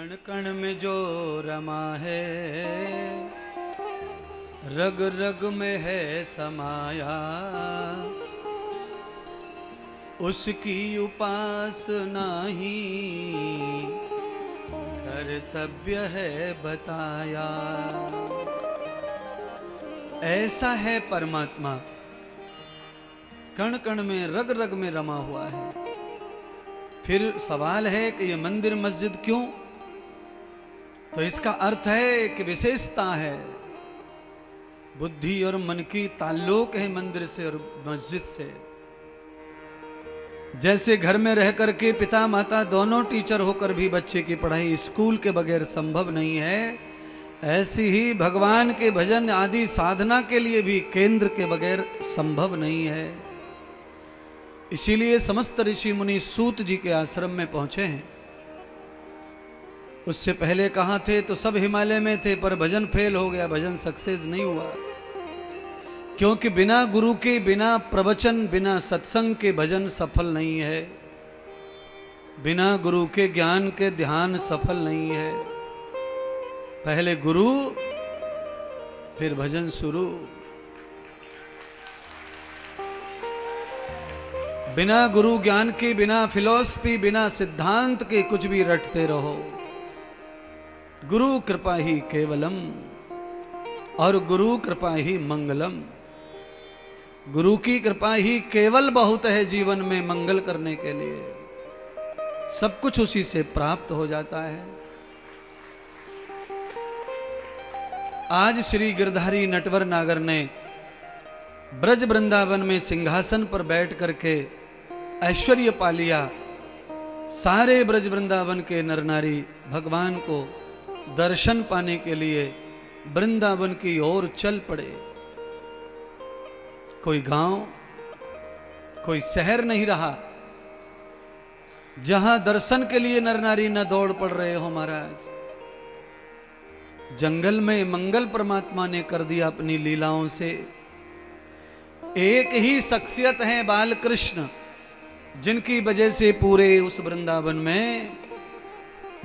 कण कण में जो रमा है, रग रग में है समाया, उसकी उपासना ही कर्तव्य है बताया। ऐसा है परमात्मा, कण कण में रग रग में रमा हुआ है। फिर सवाल है कि ये मंदिर मस्जिद क्यों? तो इसका अर्थ है कि विशेषता है, बुद्धि और मन की ताल्लुक है मंदिर से और मस्जिद से। जैसे घर में रह करके पिता माता दोनों टीचर होकर भी बच्चे की पढ़ाई स्कूल के बगैर संभव नहीं है, ऐसी ही भगवान के भजन आदि साधना के लिए भी केंद्र के बगैर संभव नहीं है। इसीलिए समस्त ऋषि मुनि सूत जी के आश्रम में पहुंचे हैं। उससे पहले कहाँ थे? तो सब हिमालय में थे, पर भजन फेल हो गया, भजन सक्सेस नहीं हुआ। क्योंकि बिना गुरु के, बिना प्रवचन, बिना सत्संग के भजन सफल नहीं है। बिना गुरु के ज्ञान के ध्यान सफल नहीं है। पहले गुरु फिर भजन शुरू। बिना गुरु ज्ञान के, बिना फिलॉसफी, बिना सिद्धांत के कुछ भी रटते रहो। गुरु कृपा ही केवलम और गुरु कृपा ही मंगलम। गुरु की कृपा ही केवल बहुत है जीवन में मंगल करने के लिए। सब कुछ उसी से प्राप्त हो जाता है। आज श्री गिरधारी नटवर नागर ने ब्रज वृंदावन में सिंहासन पर बैठ करके ऐश्वर्य पा लिया। सारे ब्रज वृंदावन के नर नारी भगवान को दर्शन पाने के लिए वृंदावन की ओर चल पड़े। कोई गांव, कोई शहर नहीं रहा जहां दर्शन के लिए नर नारी न दौड़ पड़ रहे हो महाराज। जंगल में मंगल परमात्मा ने कर दिया अपनी लीलाओं से। एक ही शख्सियत है बाल कृष्ण, जिनकी वजह से पूरे उस वृंदावन में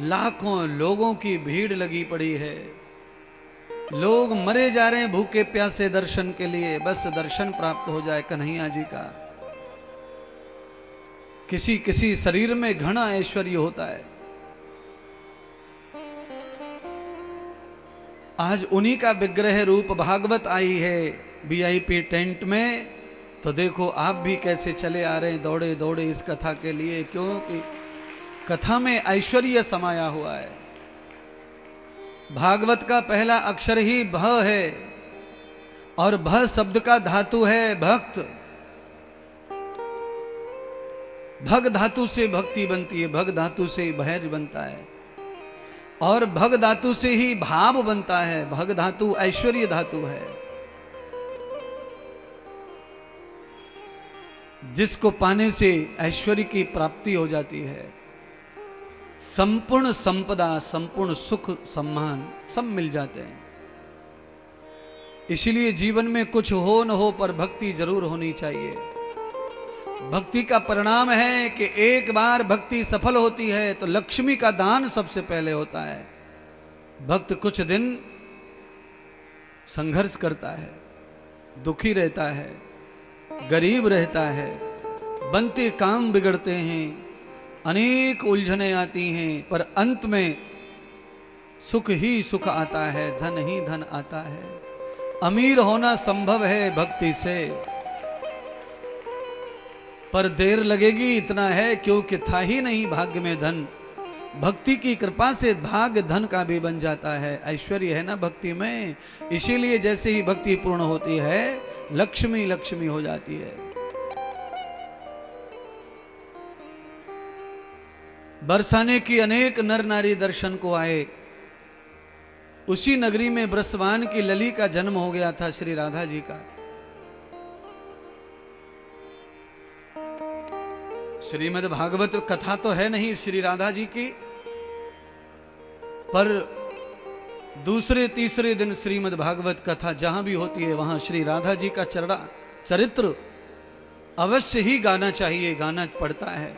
लाखों लोगों की भीड़ लगी पड़ी है। लोग मरे जा रहे हैं भूखे प्यासे दर्शन के लिए, बस दर्शन प्राप्त हो जाए कन्हैया जी का। किसी किसी शरीर में घना ऐश्वर्य होता है। आज उन्हीं का विग्रह रूप भागवत आई है वीआईपी टेंट में। तो देखो आप भी कैसे चले आ रहे हैं दौड़े दौड़े इस कथा के लिए, क्योंकि कथा में ऐश्वर्य समाया हुआ है। भागवत का पहला अक्षर ही भ है और भ शब्द का धातु है भक्त। भग धातु से भक्ति बनती है, भग धातु से भैर बनता है और भग धातु से ही भाव बनता है। भग धातु ऐश्वर्य धातु है, जिसको पाने से ऐश्वर्य की प्राप्ति हो जाती है। संपूर्ण संपदा, संपूर्ण सुख, सम्मान सब मिल जाते हैं। इसलिए जीवन में कुछ हो न हो पर भक्ति जरूर होनी चाहिए। भक्ति का परिणाम है कि एक बार भक्ति सफल होती है तो लक्ष्मी का दान सबसे पहले होता है। भक्त कुछ दिन संघर्ष करता है, दुखी रहता है, गरीब रहता है, बनते काम बिगड़ते हैं, अनेक उलझने आती हैं, पर अंत में सुख ही सुख आता है, धन ही धन आता है। अमीर होना संभव है भक्ति से, पर देर लगेगी इतना है क्योंकि था ही नहीं भाग्य में धन। भक्ति की कृपा से भाग्य धन का भी बन जाता है। ऐश्वर्य है ना भक्ति में, इसीलिए जैसे ही भक्ति पूर्ण होती है लक्ष्मी लक्ष्मी हो जाती है। बरसाने की अनेक नर नारी दर्शन को आए। उसी नगरी में ब्रसवान की लली का जन्म हो गया था, श्री राधा जी का। श्रीमद् भागवत कथा तो है नहीं श्री राधा जी की, पर दूसरे तीसरे दिन श्रीमद् भागवत कथा जहां भी होती है वहां श्री राधा जी का चरित्र अवश्य ही गाना चाहिए, गाना पड़ता है।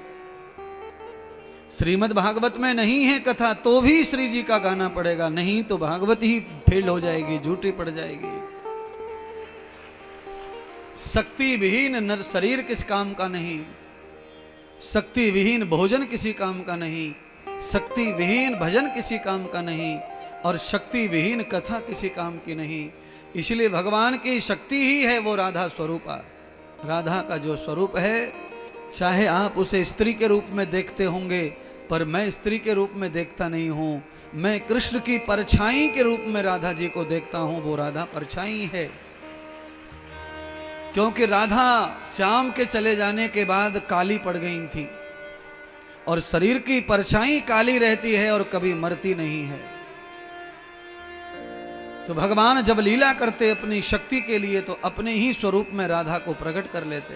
श्रीमद् भागवत में नहीं है कथा तो भी श्री जी का गाना पड़ेगा, नहीं तो भागवत ही फेल हो जाएगी, झूठी पड़ जाएगी। शक्ति विहीन नर शरीर किस काम का नहीं, शक्ति विहीन भोजन किसी काम का नहीं, शक्ति विहीन भजन किसी काम का नहीं, और शक्ति विहीन कथा किसी काम की नहीं। इसलिए भगवान की शक्ति ही है वो राधा स्वरूपा। राधा का जो स्वरूप है, चाहे आप उसे स्त्री के रूप में देखते होंगे, पर मैं स्त्री के रूप में देखता नहीं हूँ, मैं कृष्ण की परछाई के रूप में राधा जी को देखता हूँ। वो राधा परछाई है, क्योंकि राधा श्याम के चले जाने के बाद काली पड़ गई थी, और शरीर की परछाई काली रहती है और कभी मरती नहीं है। तो भगवान जब लीला करते अपनी शक्ति के लिए, तो अपने ही स्वरूप में राधा को प्रकट कर लेते।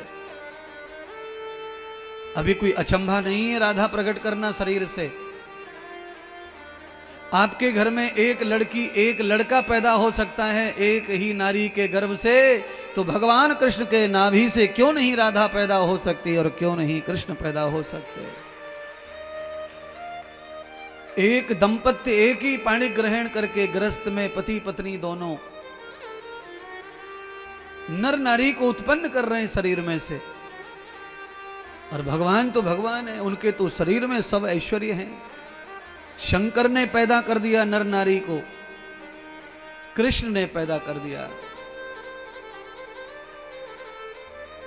अभी कोई अचंभा नहीं है राधा प्रकट करना शरीर से। आपके घर में एक लड़की एक लड़का पैदा हो सकता है एक ही नारी के गर्भ से, तो भगवान कृष्ण के नाभि से क्यों नहीं राधा पैदा हो सकती और क्यों नहीं कृष्ण पैदा हो सकते। एक दंपत्ति एक ही पाणी ग्रहण करके गृहस्थ में पति पत्नी दोनों नर नारी को उत्पन्न कर रहे हैं शरीर में से, और भगवान तो भगवान है, उनके तो शरीर में सब ऐश्वर्य है। शंकर ने पैदा कर दिया नर नारी को, कृष्ण ने पैदा कर दिया।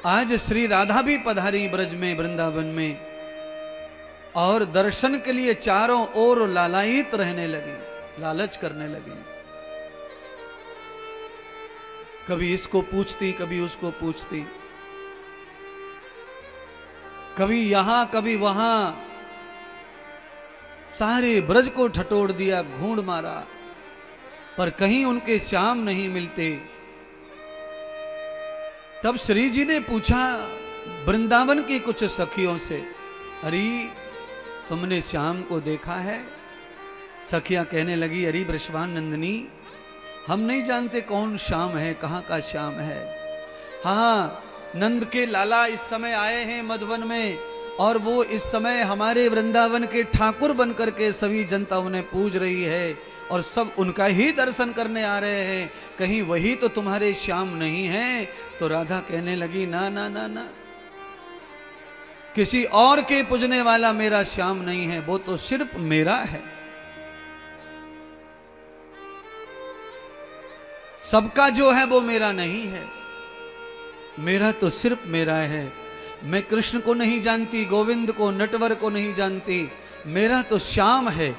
आज श्री राधा भी पधारी ब्रज में वृंदावन में, और दर्शन के लिए चारों ओर लालायित रहने लगी, लालच करने लगी। कभी इसको पूछती कभी उसको पूछती, कभी यहां कभी वहां, सारे ब्रज को ठटोर दिया, घूंड मारा, पर कहीं उनके श्याम नहीं मिलते। तब श्री जी ने पूछा वृंदावन की कुछ सखियों से, अरे तुमने श्याम को देखा है? सखियां कहने लगी, अरे वृषभान नंदिनी, हम नहीं जानते कौन श्याम है, कहाँ का श्याम है। हाँ, नंद के लाला इस समय आए हैं मधुवन में, और वो इस समय हमारे वृंदावन के ठाकुर बनकर के सभी जनता उन्हें पूज रही है, और सब उनका ही दर्शन करने आ रहे हैं, कहीं वही तो तुम्हारे श्याम नहीं है। तो राधा कहने लगी, ना ना ना ना, किसी और के पूजने वाला मेरा श्याम नहीं है, वो तो सिर्फ मेरा है। सबका जो है वो मेरा नहीं है, मेरा तो सिर्फ मेरा है। मैं कृष्ण को नहीं जानती, गोविंद को, नटवर को नहीं जानती, मेरा तो श्याम है।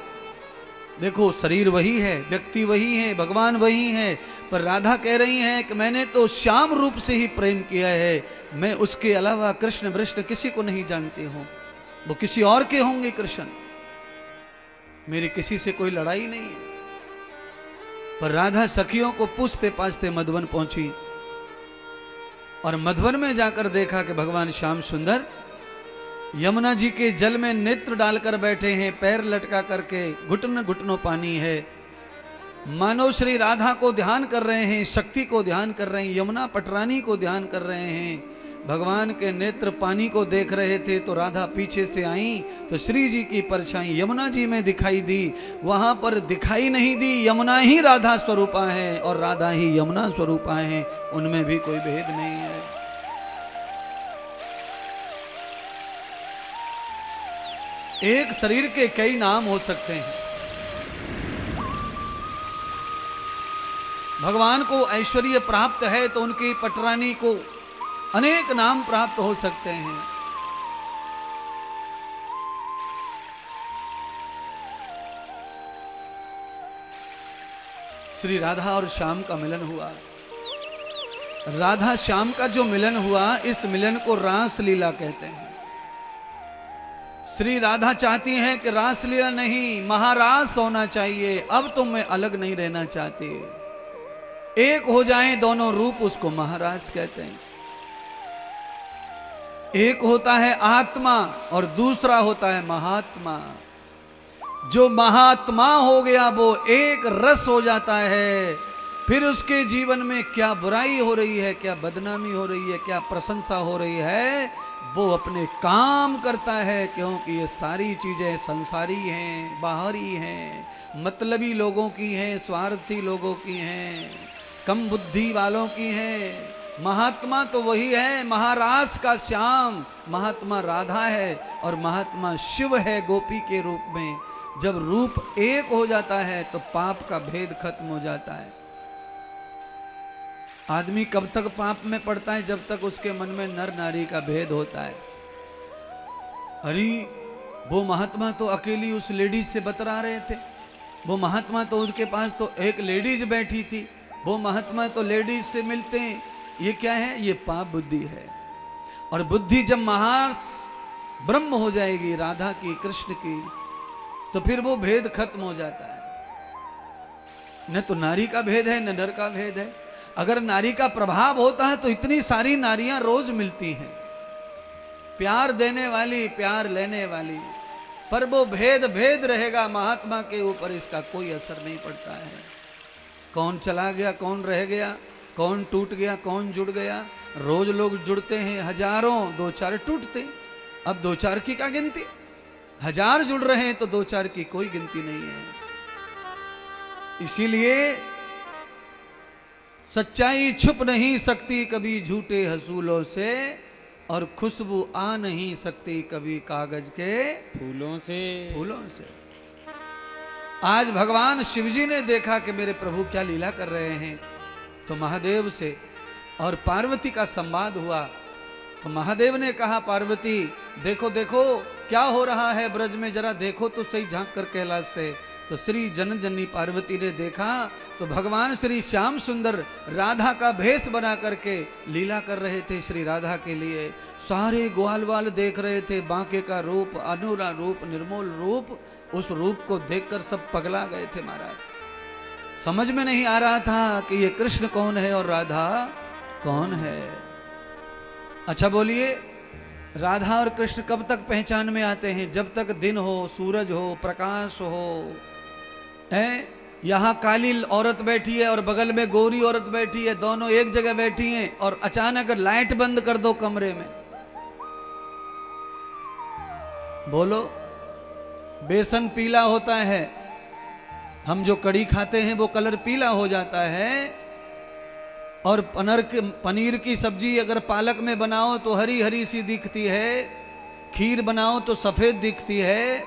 देखो, शरीर वही है, व्यक्ति वही है, भगवान वही है, पर राधा कह रही हैं कि मैंने तो श्याम रूप से ही प्रेम किया है, मैं उसके अलावा कृष्ण वृष्ण किसी को नहीं जानती हूँ। वो किसी और के होंगे कृष्ण, मेरी किसी से कोई लड़ाई नहीं है। पर राधा सखियों को पूछते पाछते मधुवन पहुंची, और मधुवन में जाकर देखा कि भगवान श्याम सुंदर यमुना जी के जल में नेत्र डालकर बैठे हैं, पैर लटका करके, घुटन घुटनों पानी है, मानो श्री राधा को ध्यान कर रहे हैं, शक्ति को ध्यान कर रहे हैं, यमुना पटरानी को ध्यान कर रहे हैं। भगवान के नेत्र पानी को देख रहे थे, तो राधा पीछे से आई, तो श्री जी की परछाई यमुना जी में दिखाई दी। वहां पर दिखाई नहीं दी, यमुना ही राधा स्वरूपा है और राधा ही यमुना स्वरूपा है, उनमें भी कोई भेद नहीं है। एक शरीर के कई नाम हो सकते हैं। भगवान को ऐश्वर्य प्राप्त है तो उनकी पटरानी को अनेक नाम प्राप्त हो सकते हैं। श्री राधा और श्याम का मिलन हुआ। राधा श्याम का जो मिलन हुआ, इस मिलन को रास लीला कहते हैं। श्री राधा चाहती हैं कि रास लीला नहीं, महारास होना चाहिए, अब तो मैं अलग नहीं रहना चाहती, एक हो जाएं दोनों रूप, उसको महारास कहते हैं। एक होता है आत्मा और दूसरा होता है महात्मा। जो महात्मा हो गया वो एक रस हो जाता है, फिर उसके जीवन में क्या बुराई हो रही है, क्या बदनामी हो रही है, क्या प्रशंसा हो रही है, वो अपने काम करता है, क्योंकि ये सारी चीजें संसारी हैं, बाहरी हैं, मतलबी लोगों की हैं, स्वार्थी लोगों की हैं, कम बुद्धि वालों की हैं। महात्मा तो वही है, महारास का श्याम महात्मा राधा है और महात्मा शिव है गोपी के रूप में। जब रूप एक हो जाता है तो पाप का भेद खत्म हो जाता है। आदमी कब तक पाप में पड़ता है? जब तक उसके मन में नर नारी का भेद होता है। अरे वो महात्मा तो अकेली उस लेडीज से बतरा रहे थे, वो महात्मा तो उनके पास तो एक लेडीज बैठी थी, वो महात्मा तो लेडीज से मिलते हैं। ये क्या है? ये पाप बुद्धि है। और बुद्धि जब ब्रह्म हो जाएगी राधा की, कृष्ण की, तो फिर वो भेद खत्म हो जाता है। न तो नारी का भेद है, न नर का भेद है। अगर नारी का प्रभाव होता है तो इतनी सारी नारियां रोज मिलती हैं, प्यार देने वाली, प्यार लेने वाली। पर वो भेद रहेगा, महात्मा के ऊपर इसका कोई असर नहीं पड़ता है। कौन चला गया, कौन रह गया, कौन टूट गया, कौन जुड़ गया। रोज लोग जुड़ते हैं हजारों, दो चार टूटते। अब दो चार की क्या गिनती? हजार जुड़ रहे हैं तो दो चार की कोई गिनती नहीं है। इसीलिए सच्चाई छुप नहीं सकती कभी झूठे हसूलों से, और खुशबू आ नहीं सकती कभी कागज के फूलों से। आज भगवान शिवजी ने देखा कि मेरे प्रभु क्या लीला कर रहे हैं, तो महादेव से और पार्वती का संवाद हुआ। तो महादेव ने कहा, पार्वती देखो देखो क्या हो रहा है ब्रज में, जरा देखो तो सही झांक कर कैलाश से। तो श्री जननी पार्वती ने देखा तो भगवान श्री श्याम सुंदर राधा का भेष बना करके लीला कर रहे थे श्री राधा के लिए। सारे ग्वाल वाल देख रहे थे, बांके का रूप, अनुरा रूप, निर्मोल रूप। उस रूप को देखकर सब पगला गए थे महाराज। समझ में नहीं आ रहा था कि ये कृष्ण कौन है और राधा कौन है। अच्छा बोलिए, राधा और कृष्ण कब तक पहचान में आते हैं? जब तक दिन हो, सूरज हो, प्रकाश हो। है यहां काली औरत बैठी है और बगल में गोरी औरत बैठी है, दोनों एक जगह बैठी हैं, और अचानक लाइट बंद कर दो कमरे में, बोलो बेसन पीला होता है, हम जो कड़ी खाते हैं वो कलर पीला हो जाता है। और पनीर की सब्जी अगर पालक में बनाओ तो हरी हरी सी दिखती है, खीर बनाओ तो सफेद दिखती है,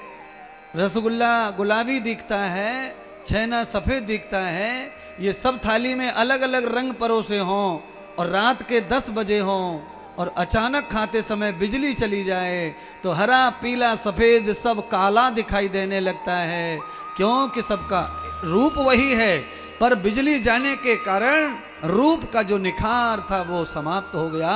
रसगुल्ला गुलाबी दिखता है, छेना सफेद दिखता है। ये सब थाली में अलग अलग रंग परोसे हों और रात के 10 बजे हों और अचानक खाते समय बिजली चली जाए तो हरा पीला सफेद सब काला दिखाई देने लगता है, क्योंकि सबका रूप वही है, पर बिजली जाने के कारण रूप का जो निखार था वो समाप्त हो गया,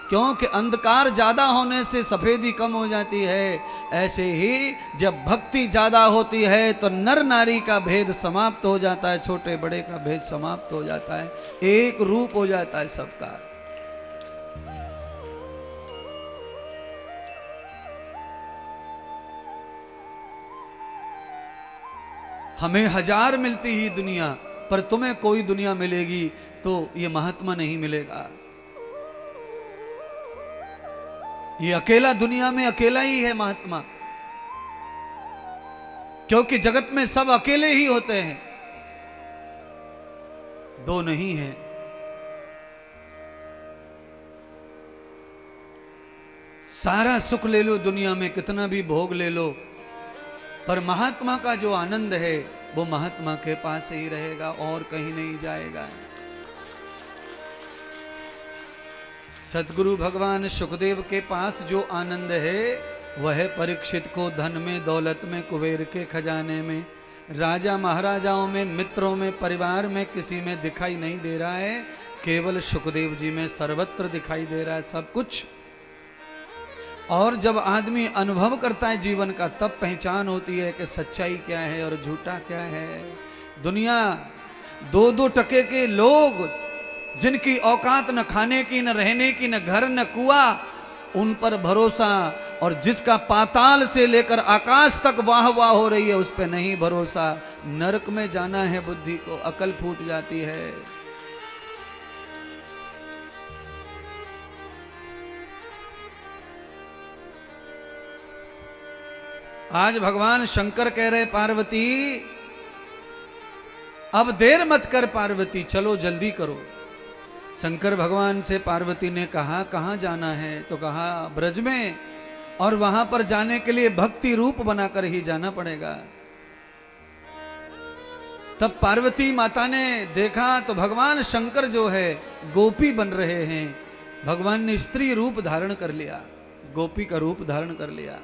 क्योंकि अंधकार ज्यादा होने से सफेदी कम हो जाती है। ऐसे ही जब भक्ति ज्यादा होती है तो नर नारी का भेद समाप्त हो जाता है, छोटे बड़े का भेद समाप्त हो जाता है, एक रूप हो जाता है सबका। हमें हजार मिलती ही दुनिया, पर तुम्हें कोई दुनिया मिलेगी तो ये महात्मा नहीं मिलेगा। ये अकेला दुनिया में अकेला ही है महात्मा, क्योंकि जगत में सब अकेले ही होते हैं, दो नहीं है। सारा सुख ले लो दुनिया में, कितना भी भोग ले लो, पर महात्मा का जो आनंद है वो महात्मा के पास ही रहेगा और कहीं नहीं जाएगा। सतगुरु भगवान सुखदेव के पास जो आनंद है वह परीक्षित को धन में, दौलत में, कुबेर के खजाने में, राजा महाराजाओं में, मित्रों में, परिवार में किसी में दिखाई नहीं दे रहा है, केवल सुखदेव जी में सर्वत्र दिखाई दे रहा है सब कुछ। और जब आदमी अनुभव करता है जीवन का, तब पहचान होती है कि सच्चाई क्या है और झूठा क्या है। दुनिया 2-2 टके के लोग, जिनकी औकात न खाने की, न रहने की, न घर, न कुआं, उन पर भरोसा, और जिसका पाताल से लेकर आकाश तक वाह वाह हो रही है उस पर नहीं भरोसा। नरक में जाना है बुद्धि को, अकल फूट जाती है। आज भगवान शंकर कह रहे पार्वती अब देर मत कर पार्वती, चलो जल्दी करो। शंकर भगवान से पार्वती ने कहा कहाँ जाना है, तो कहा ब्रज में, और वहां पर जाने के लिए भक्ति रूप बनाकर ही जाना पड़ेगा। तब पार्वती माता ने देखा तो भगवान शंकर जो है गोपी बन रहे हैं। भगवान ने स्त्री रूप धारण कर लिया, गोपी का रूप धारण कर लिया।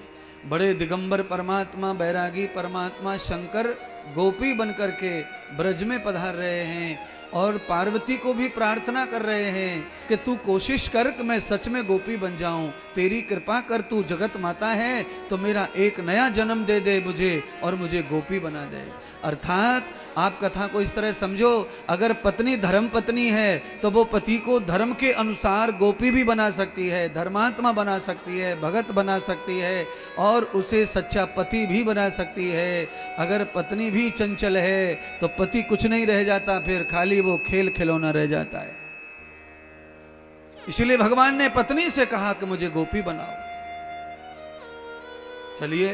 बड़े दिगंबर परमात्मा, बैरागी परमात्मा शंकर गोपी बन करके ब्रज में पधार रहे हैं और पार्वती को भी प्रार्थना कर रहे हैं कि तू कोशिश कर कि मैं सच में गोपी बन जाऊं, तेरी कृपा कर, तू जगत माता है तो मेरा एक नया जन्म दे दे मुझे और मुझे गोपी बना दे। अर्थात आप कथा को इस तरह समझो, अगर पत्नी धर्म पत्नी है तो वो पति को धर्म के अनुसार गोपी भी बना सकती है, धर्मात्मा बना सकती है, भगत बना सकती है और उसे सच्चा पति भी बना सकती है। अगर पत्नी भी चंचल है तो पति कुछ नहीं रह जाता, फिर खाली वो खेल खिलौना रह जाता है। इसलिए भगवान ने पत्नी से कहा कि मुझे गोपी बनाओ। चलिए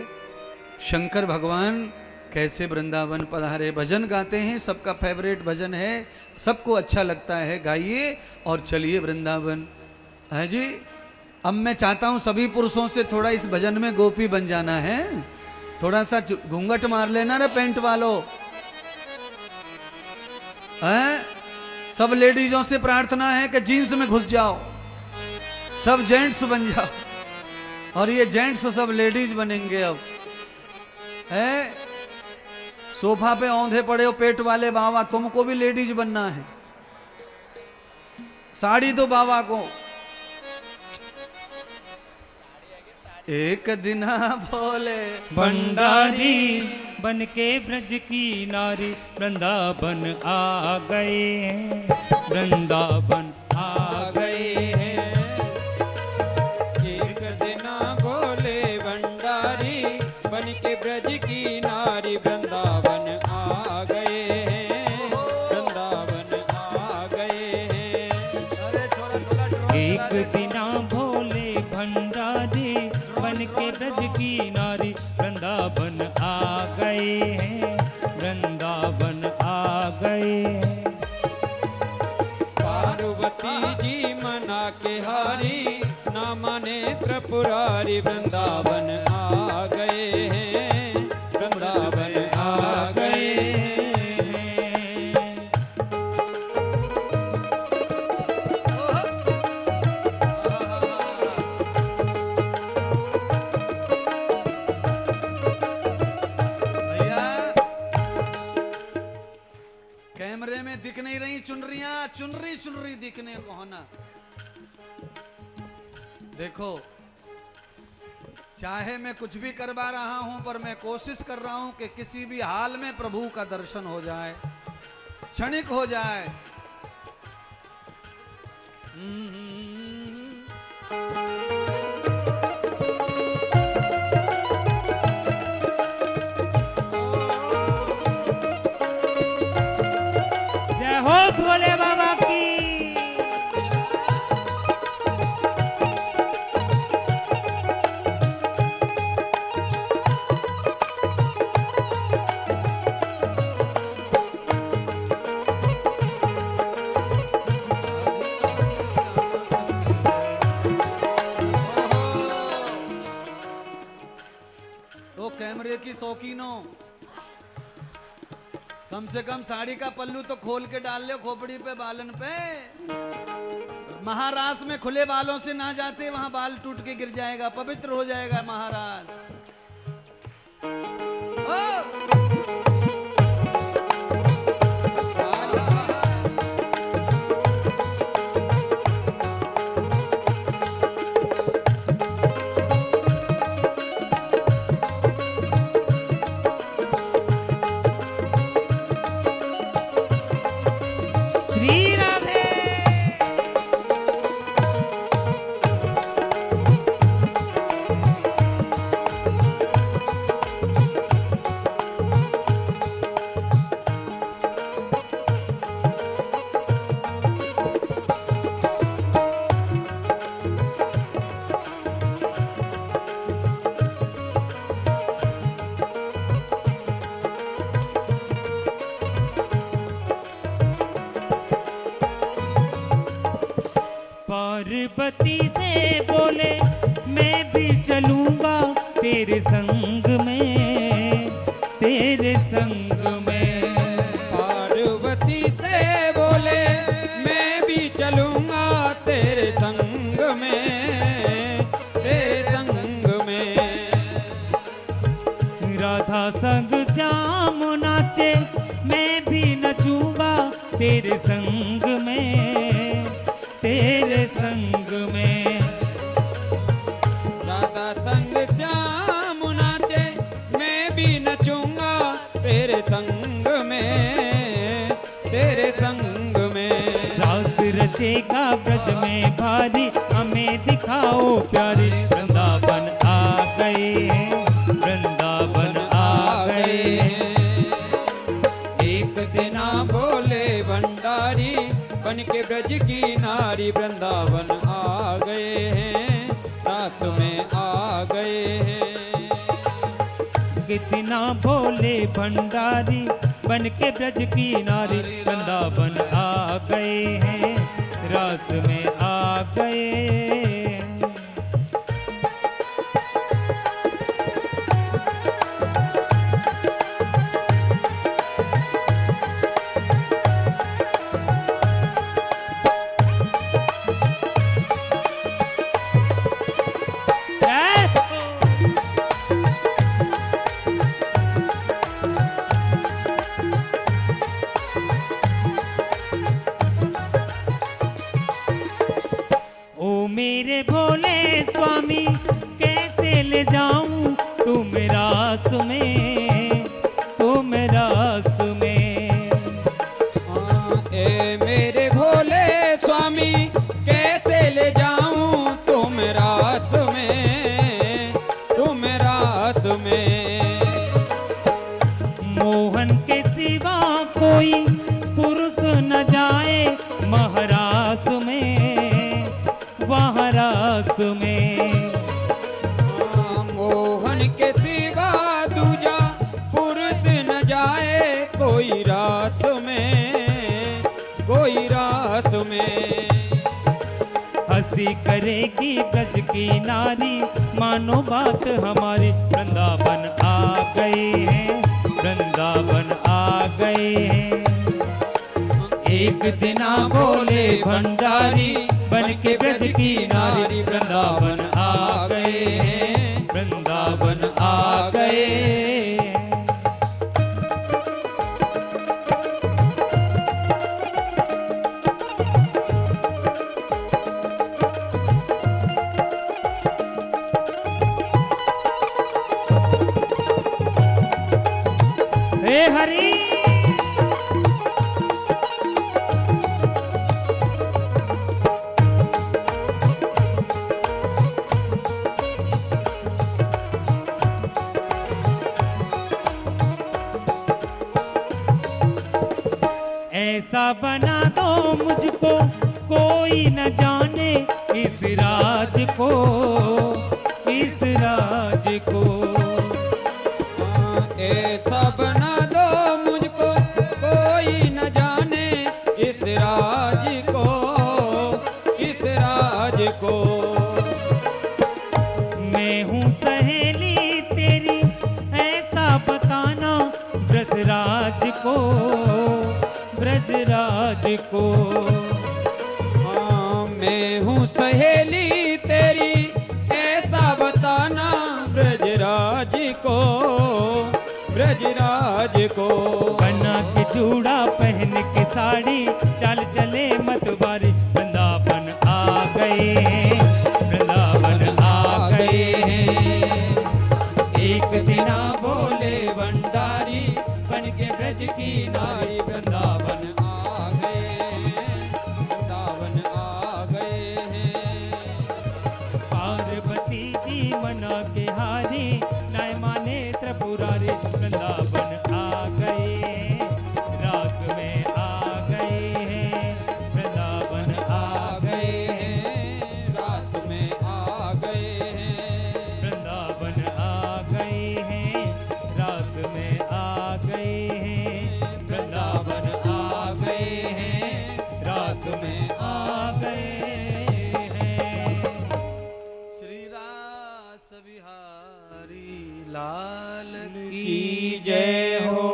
शंकर भगवान कैसे वृंदावन पधारे, भजन गाते हैं, सबका फेवरेट भजन है, सबको अच्छा लगता है, गाइए और चलिए वृंदावन। है जी, अब मैं चाहता हूं सभी पुरुषों से थोड़ा इस भजन में गोपी बन जाना है। थोड़ा सा घूंघट मार लेना रे पेंट वालों। सब लेडीजों से प्रार्थना है कि जीन्स में घुस जाओ, सब जेंट्स बन जाओ, और ये जेंट्स सब लेडीज बनेंगे। अब है सोफा पे औंधे पड़े हो पेट वाले बाबा, तुमको भी लेडीज बनना है, साड़ी दो बाबा को। एक दिन बोले भंडारी बन के ब्रज की नारी, वृंदावन आ गए हैं, वृंदावन आ गए हैं। एक दिन बोले भंडारी बन के ब्रज की नारी, वृंदावन आ गए हैं, वृंदावन आ गए हैं। एक दिन भोले भंडारी बन के ब्रज की नारी, वृंदावन आ गए हैं, वृंदावन आ गए हैं। पार्वती जी मना के हारी, ना माने त्रिपुरारी, वृंदावन आ गए हैं, वृंदावन आ गए हैं। कैमरे में दिख नहीं रही चुनरियां, चुनरी चुनरी दिखने को होना। देखो चाहे मैं कुछ भी करवा रहा हूं, पर मैं कोशिश कर रहा हूं कि किसी भी हाल में प्रभु का दर्शन हो जाए, क्षणिक हो जाए। जय हो भोले बाबा की। तो कैमरे की शौकीनों, कम से कम साड़ी का पल्लू तो खोल के डाल लो खोपड़ी पे, बालन पे। महाराज में खुले बालों से ना जाते, वहां बाल टूट के गिर जाएगा, पवित्र हो जाएगा महाराज। श्री राधे। पार्वती से बोले मैं भी चलूंगा तेरे संग में, तेरे संग में। पार्वती से बोले मैं भी चलूंगा तेरे संग में, तेरे संग में। राधा संग श्याम नाचे मैं भी नचूंगा तेरे संग में, तेरे संग में। राधा संग श्याम नाचे मैं भी नचूंगा तेरे संग में, तेरे संग में। रास रचेगा ब्रज में भारी, हमें दिखाओ प्यारे। वृंदावन आ गए हैं, वृंदावन आ गए हैं। एक दिना बोले भंडारी बन के ब्रज की नारी, वृंदावन आ गए हैं, रास में आ गए हैं। कितना भोले भंडारी बन के ब्रज की नारी, वृंदावन आ गए हैं, रास में आ गए। ओ मेरे भोले स्वामी कैसे ले जाऊं तुम रास में, तुम रास में। ए मेरे भोले स्वामी कैसे ले जाऊं तुम रास में, तुम रास में। मोहन के सिवा कोई पुरुष न जाए महारास में, वहाँ रास में। मोहन के सिवा दूजा पुरुष न जाए कोई रास में, कोई रास में। हंसी करेगी ब्रज की नारी, मानो बात हमारी। वृंदावन आ गए हैं, वृंदावन आ गए हैं। एक दिना बोले भंडारी बन के ब्रज की नारी, वृंदावन आ गए हैं, वृंदावन आ गए। हे हरि ऐसा बना दो मुझको कोई न जाने इस राज को, इस राज को। ऐसा बना दो मुझको कोई न जाने इस राज को, इस राज को। मैं हूँ सहेली तेरी ऐसा बताना ब्रजराज को, ब्रजराज को। हाँ मैं हूँ सहेली तेरी ऐसा बताना ब्रजराज को, ब्रजराज को। बना के चूड़ा पहन के साड़ी चल चले मतवारी। वृंदावन आ गए हैं, वृंदावन आ गए हैं। एक दिना बोले भंडारी बन के ब्रज की नारी, वृंदावन आ गए हैं, वृंदावन आ गए हैं। पार्वती जी मना के हारी, नय माने त्रिपुरारी। वृंदावन आ गए बिहारी लाल की जय हो।